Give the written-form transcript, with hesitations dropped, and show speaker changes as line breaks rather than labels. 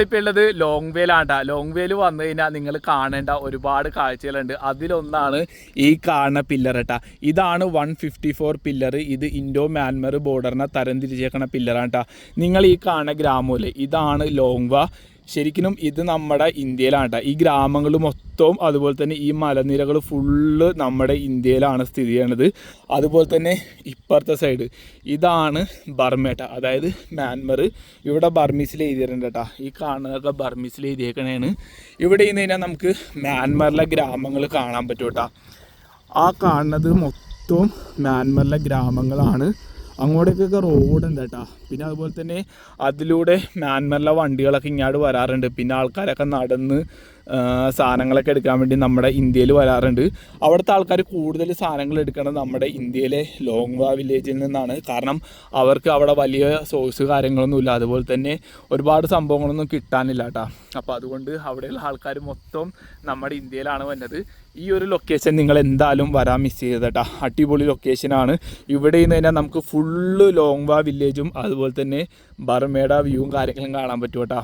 ഇപ്പോൾ ഉള്ളത് long വേലാണ്. Long വേയിൽ വന്നു കഴിഞ്ഞാൽ നിങ്ങൾ കാണേണ്ട ഒരുപാട് കാഴ്ചകളുണ്ട്. അതിലൊന്നാണ് ഈ കാണുന്ന പില്ലർ കേട്ടോ. ഇതാണ് 154 പില്ലർ. ഇത് ഇൻഡോ മ്യാൻമർ ബോർഡറിനെ തരംതിരിച്ചേക്കണ പില്ലറാണ് കേട്ടോ. നിങ്ങൾ ഈ കാണുന്ന ഗ്രാമമില്ലേ, ഇതാണ് ലോങ്വ. ശരിക്കും ഇത് നമ്മുടെ ഇന്ത്യയിലാണ് കേട്ടോ. ഈ ഗ്രാമങ്ങൾ മൊത്തവും അതുപോലെ തന്നെ ഈ മലനിരകൾ ഫുള്ള് നമ്മുടെ ഇന്ത്യയിലാണ് സ്ഥിതി ചെയ്യണത്. അതുപോലെ തന്നെ ഇപ്പുറത്തെ സൈഡ് ഇതാണ് ബർമ കേട്ടോ, അതായത് മ്യാൻമർ. ഇവിടെ ബർമീസിൽ എഴുതിയിട്ടുണ്ട് കേട്ടോ. ഈ കാണുന്നതൊക്കെ ബർമീസിൽ എഴുതിയേക്കണേണ്. ഇവിടെ ഇന്ന് കഴിഞ്ഞാൽ നമുക്ക് മ്യാൻമറിലെ ഗ്രാമങ്ങൾ കാണാൻ പറ്റും കേട്ടോ. ആ കാണുന്നത് മൊത്തവും മ്യാൻമറിലെ ഗ്രാമങ്ങളാണ്. അങ്ങോട്ടേക്കൊക്കെ റോഡുണ്ട് കേട്ടോ. പിന്നെ അതുപോലെ തന്നെ അതിലൂടെ മ്യാൻമറിലെ വണ്ടികളൊക്കെ ഇങ്ങോട്ട് വരാറുണ്ട്. പിന്നെ ആൾക്കാരൊക്കെ നടന്ന് സാധനങ്ങളൊക്കെ എടുക്കാൻ വേണ്ടി നമ്മുടെ ഇന്ത്യയിൽ വരാറുണ്ട്. അവിടുത്തെ ആൾക്കാർ കൂടുതൽ സാധനങ്ങൾ എടുക്കുന്നത് നമ്മുടെ ഇന്ത്യയിലെ ലോങ്വ വില്ലേജിൽ നിന്നാണ്. കാരണം അവർക്ക് അവിടെ വലിയ സോഴ്സ് കാര്യങ്ങളൊന്നുമില്ല, അതുപോലെ തന്നെ ഒരുപാട് സംഭവങ്ങളൊന്നും കിട്ടാനില്ല കേട്ടോ. അപ്പോൾ അതുകൊണ്ട് അവിടെയുള്ള ആൾക്കാർ മൊത്തം നമ്മുടെ ഇന്ത്യയിലാണ് വന്നത്. ഈ ഒരു ലൊക്കേഷൻ നിങ്ങൾ എന്തായാലും വരാൻ മിസ് ചെയ്തത് കേട്ടോ. അടിപൊളി ലൊക്കേഷനാണ്. ഇവിടെ നിന്ന് കഴിഞ്ഞാൽ നമുക്ക് ഫുള്ള് ലോങ്വ വില്ലേജും അതുപോലെ തന്നെ ബർമയുടെ വ്യൂവും കാര്യങ്ങളും കാണാൻ പറ്റും കേട്ടോ.